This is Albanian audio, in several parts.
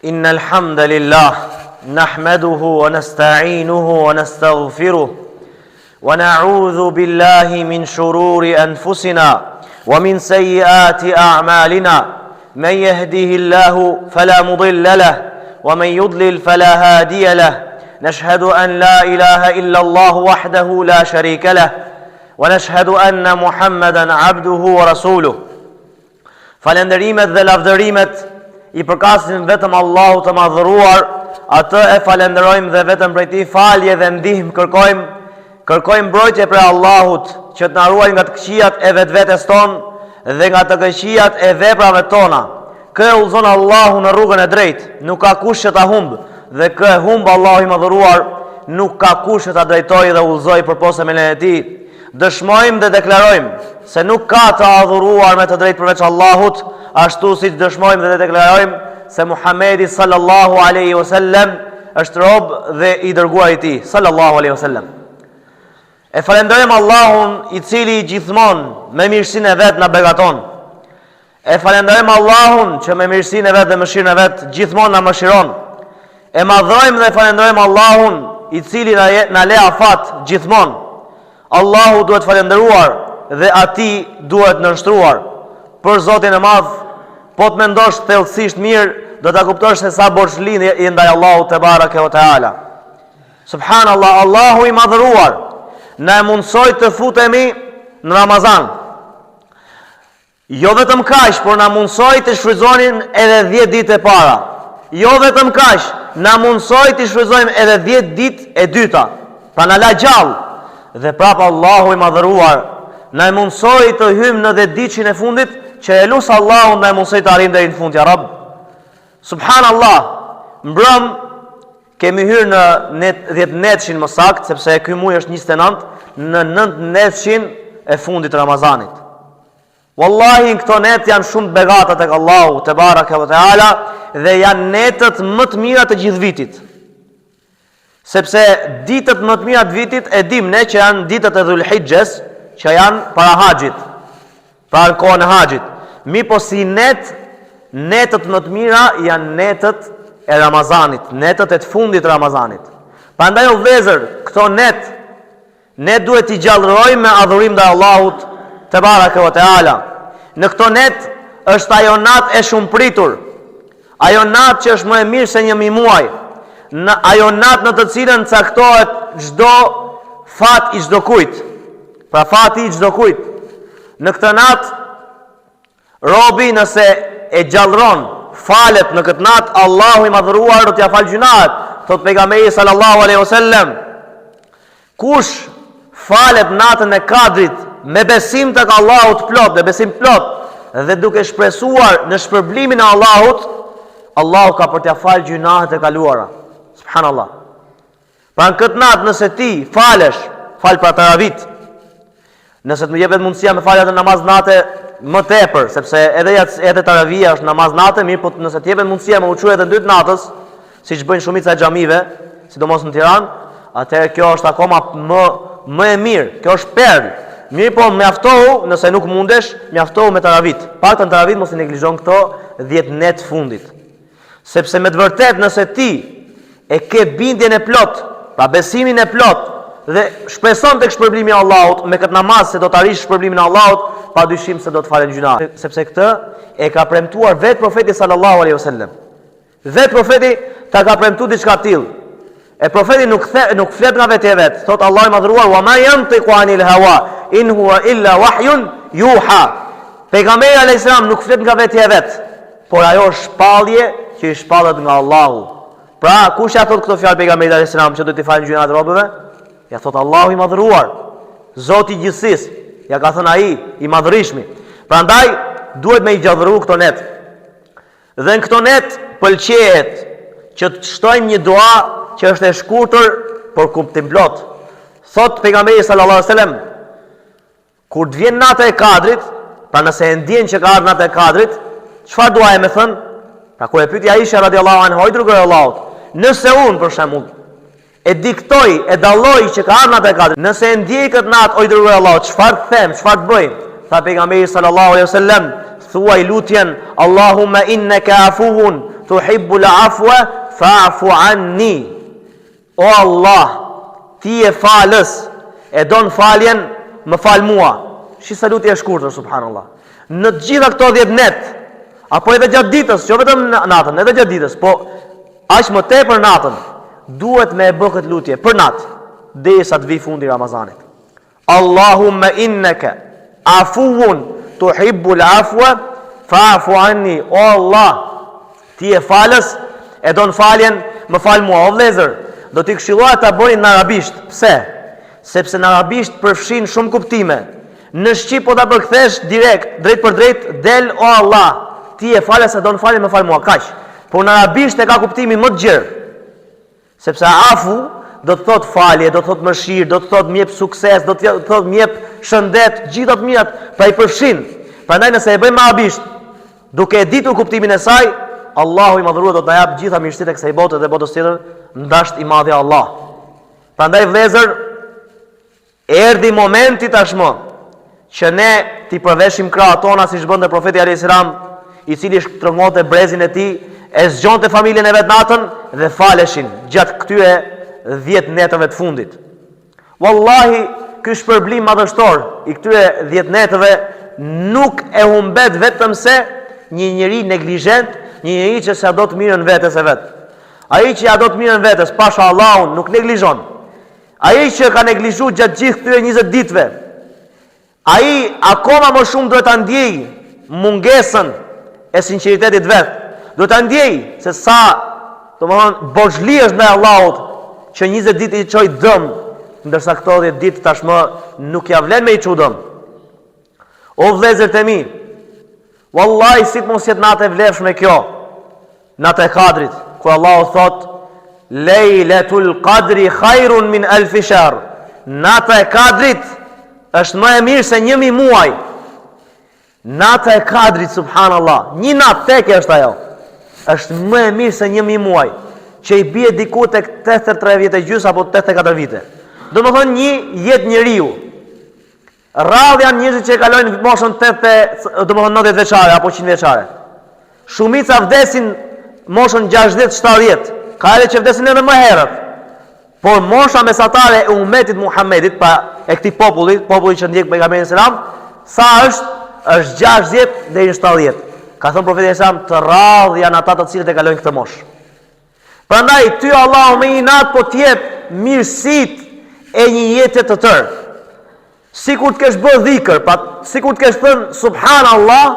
إن الحمد لله نحمده ونستعينه ونستغفره ونعوذ بالله من شرور أنفسنا ومن سيئات أعمالنا من يهده الله فلا مضل له ومن يضلل فلا هادي له نشهد أن لا إله إلا الله وحده لا شريك له ونشهد أن محمدا عبده ورسوله Falenderimet dhe lavdërimet I përkasin vetëm Allahu të madhëruar, atë e falenderojmë dhe vetëm prej tij falje dhe ndihmë kërkojmë mbrojtje prej Allahut që të na ruajë nga të këqijat e vetvetes tonë dhe nga të këqijat e veprave tona. Kë e udhëzon Allahu në rrugën e drejtë, nuk ka kush që ta humbë, dhe kë e humb Allahu I madhëruar, nuk ka kush që ta drejtojë dhe udhëzojë përposa me lejen e tij. Dëshmojmë dhe deklarojmë se nuk ka të adhuruar me të drejtë përveç Allahut, ashtu si që dëshmojmë dhe deklarojmë se Muhamedi sallallahu alaihi wasallam është rob dhe I dërguar I tij sallallahu alaihi wasallam. E falenderojmë Allahun I cili gjithmonë me mirësinë e vet na begaton. E falenderojmë Allahun që me mirësinë e vet dhe mëshirën e vet gjithmonë na mëshiron. E madhrojmë dhe falenderojmë Allahun I cili na le afat gjithmonë. Allahu duhet falenderuar dhe ati duhet nënshtruar. Për Zotin e madh, po të mendosh thellësisht mirë, do ta kuptosh se sa borxhlindje I ndaj Allahut te bareke ve teala. Subhanallah, Allahu I madhëruar na mundsoi të futemi në Ramazan. Jo vetëm kaq, por na mundsoi të shfrytëzonin edhe 10 ditë e para. Jo vetëm kaq, na mundsoi të shfrytëzojmë edhe 10 ditë e dyta. Pra na la gjallë. Dhe prapë Allahu I madhëruar na mundsoi të hymë në 10 ditën e fundit, që e lusë Allahu na mundsoi të arrijmë deri në fund, ja Rabb. Subhanallah, mbrëm kemi hyrë në 10 netshin më saktë, sepse ky muaj është 29, në 9 netshin e fundit të Ramazanit. Wallahi këto net janë shumë të begata tek Allahu te baraka ve teala dhe janë netët më të mira të gjithë vitit. Sepse ditët më të mira të vitit e dim ne që janë ditët e Dhulhijhes, që janë para haxhit, para kohën e haxhit. Mi po si netët më të mira janë netët e Ramazanit, netët e të fundit të Ramazanit. Prandaj o vëllezër, këto ne duhet t'i gjallërojmë me adhurim ndaj Allahut te baraka ve teala. Në këto net është ajo natë e shumëpritur, ajo natë që është më e mirë se 1 muaj. Në ajo natë në të cilën caktohet çdo fat I çdo kujt. Pra fati I çdo kujt. Në këtë natë robi nëse e gjallëron, falet në këtë natë, Allahu I madhëruar do t'ia falë gjunat. Thot pejgamberi sallallahu alaihi wasallam, kush falet natën e Kadrit me besim tek Allahu të plot, me besim plot dhe duke shpresuar në shpërblimin e Allahut, Allahu ka për t'ia falë gjunahet e kaluara. Subhanallah. Pra në këtë natë nëse ti fal pra taravit, nëse të më jepet mundësia me falja të namaz natë më tepër, sepse edhe taravia është namaz natë, mirë, po nëse të jepet mundësia me uçujet e dytë natës, siç bëjnë shumica e xhamive, sidomos në Tiranë, atëherë kjo është akoma më e mirë, kjo është perl. Mirë, po mjaftohu, nëse nuk mundesh, mjaftohu me taravit. Paktën taravit mos I neglizhon këto 10 net fundit. Sepse me të vërtet nëse ti e ke bindjen e plot, pra besimin e plot, dhe shpreson tek shpërblimi I Allahut me këtë namaz se do të arrish shpërblimin e Allahut, padyshim se do të falen gjunat. Sepse këtë e ka premtuar vetë profeti sallallahu alaihi wasallam. Vetë profeti ta ka premtuar diçka të tillë. E profeti nuk flet nga vetë e vet. Thot Allahu I madhruar: "Wa ma yantiqu anil hawa, in huwa illa wahyun yuha." Pejgamberi alayhis salam nuk flet nga vetë e vet, por ajo është shpallje që I shpallet nga Allahu. Pra, kush ja thot këto fjalë pejgamberit alayhis salam që do t'i falë gjunat robëve? Ja thot Allahu I madhëruar, Zoti I gjithësisë, ja ka thënë ai I madhërishmi. Prandaj duhet me I gjallëru këto net. Dhe në këto net pëlqehet që të shtojmë një dua që është e shkurtër por kuptim plot. Thot pejgamberi sallallahu alaihi wasallam, kur të vjen nata e Kadrit, pra nëse e ndjen që ka ardhur nata e Kadrit, çfarë duaj me thënë? Pra kur e pyeti Aisha radhiyallahu anha, o dërguar Allahut, nëse unë për shembull e diktoj, e dalloj që ka ardhur nata e Kadrit, nëse e ndjej këtë natë, o dërguar Allahut, çfarë them, çfarë të bëj? Tha pejgamberi sallallahu alaihi wasallam, thuaj lutjen Allahumma innaka afuwun tuhibbul afwa fa'fu anni. O Allah, ti e falës, e don faljen, më fal mua. Shi saluti e shkurtër, subhanallah. Në të gjitha këto 10 net, apo edhe gjatë ditës, jo vetëm natën, edhe gjatë ditës, po aq më tepër natën, duhet me e bë këtë lutje për natë, derisa të vi fundi Ramazanit. Allahumma innaka afuwun tuhibbul afwa fa'fu anni. O Allah, ti e falës, e don faljen, më fal mua. O vëllezër, do t'i këshilloja ta bënin në arabisht. Pse? Sepse në arabisht përfshin shumë kuptime. Në shqip po ta përkthesh direkt, drejt për drejt, del o Allah, ti e falës, e don faljen, më fal mua. Kaq. Por në arabisht e ka kuptimin më të gjerë. Sepse afu do të thot falje, do të thot mëshirë, do të thot mjep sukses, do të thot mjep shëndet, gjitha të mirat, pra i përfshin. Prandaj nëse e bëjmë me arabisht, duke e ditur kuptimin e saj, Allahu i madhëruar do të na jap gjitha mirësitë e kësaj bote dhe botës tjetër, ndasht i madhi Allah. Prandaj vëllezër, erdhi momenti tashmë që ne t'i përveshim krahët tona siç bënte profeti alayhis salam, i cili shtrëngonte brezin e tij, e zgjonte familjen e vet natën dhe faleshin gjatë këtyre 10 netëve të fundit. Wallahi, ky shpërblim madhështor i këtyre 10 netëve nuk e humbet vetëm se një njeri neglizhent, një njeri që sa do të mirën vetes e vet. Ai që ja do të mirën vetes, pasha Allahun, nuk neglizhon. Ai që ka neglizhuar gjatë gjithë këtyre 20 ditëve, ai akoma më shumë duhet ta ndjej mungesën e sinqeritetit vet. Duhet ta ndjej se sa, domethënë, borxhli është ndaj Allahut që 20 ditë i çoj dëm, ndërsa këto 10 ditë tashmë nuk ja vlen me i çu dëm. O vëllezër të mi, wallahi si të mos jetë natë e vlefshme kjo, natë e Kadrit, kur Allahu thot Lejletul Qadri khairun min alfi shahr. Nata e Kadrit është më e mirë se 1000 muaj. Nata e Kadrit, subhanallah, një natë tek është ajo, është më e mirë se 1000 muaj, që i bie diku tek 83 vjet e gjys apo 84 vite. Do më thonë një jetë njeriu. Rrallë janë njerëzit që e kalojnë moshën 90 veçare apo 100 veçare. Shumica vdesin moshën 60-70, ka edhe që vdesin edhe më herët. Por mosha mesatare e ummetit Muhammedit, pa e këtij populli që ndjek pejgamberin selam, sa është 60 deri në 70. Ka thënë profeti selam, të rrallë janë ata të cilët e kalojnë këtë moshë. Prandaj ty Allahu me një natë po t'jep mirësitë e një jete të tërë. Sikur të kesh bërë dhikër, sikur të kesh thënë subhanallah,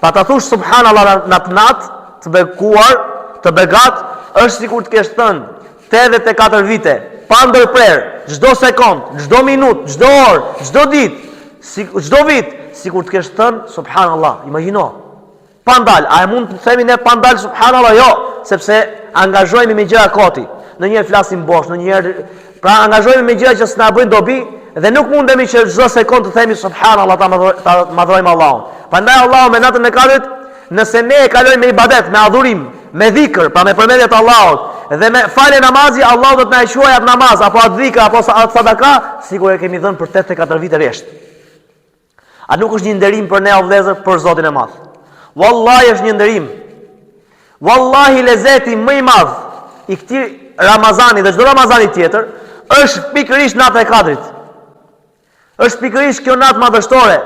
pa ta thush subhanallah në natë, të bekuar, të begat, është sikur të kesh thënë 84 vite, pa ndërprerë, çdo sekond, çdo minutë, çdo orë, çdo ditë, çdo vit, sikur të kesh thënë subhanallah. Imagjino. Pa ndal, a e mund të themi ne pa ndal subhanallah? Jo, sepse angazhohemi me gjëra koti. Ndonjëherë flasim bosh, ndonjëherë pra angazhohemi me gjëra që s'na bëjnë dobi dhe nuk mundemi që çdo sekond të themi subhanallah, ta madhrojmë Allahun. Prandaj Allahu me natën e Kadrit, nëse ne e kalojmë me ibadet, me adhurim, me dhikr, pra me përmendje të Allahut dhe me falje namazi, Allahu do të na quajë atë namaz apo atë dhikr apo atë sadaka, sikur e kemi dhënë për 84 vite rresht. A nuk është një nderim për ne o vëllezër, për Zotin e Madh? Wallahi është një nderim. Wallahi lezeti më i madh i këtij Ramazani dhe çdo Ramazani tjetër është pikërisht nata e Kadrit. Është pikërisht kjo natë madhështore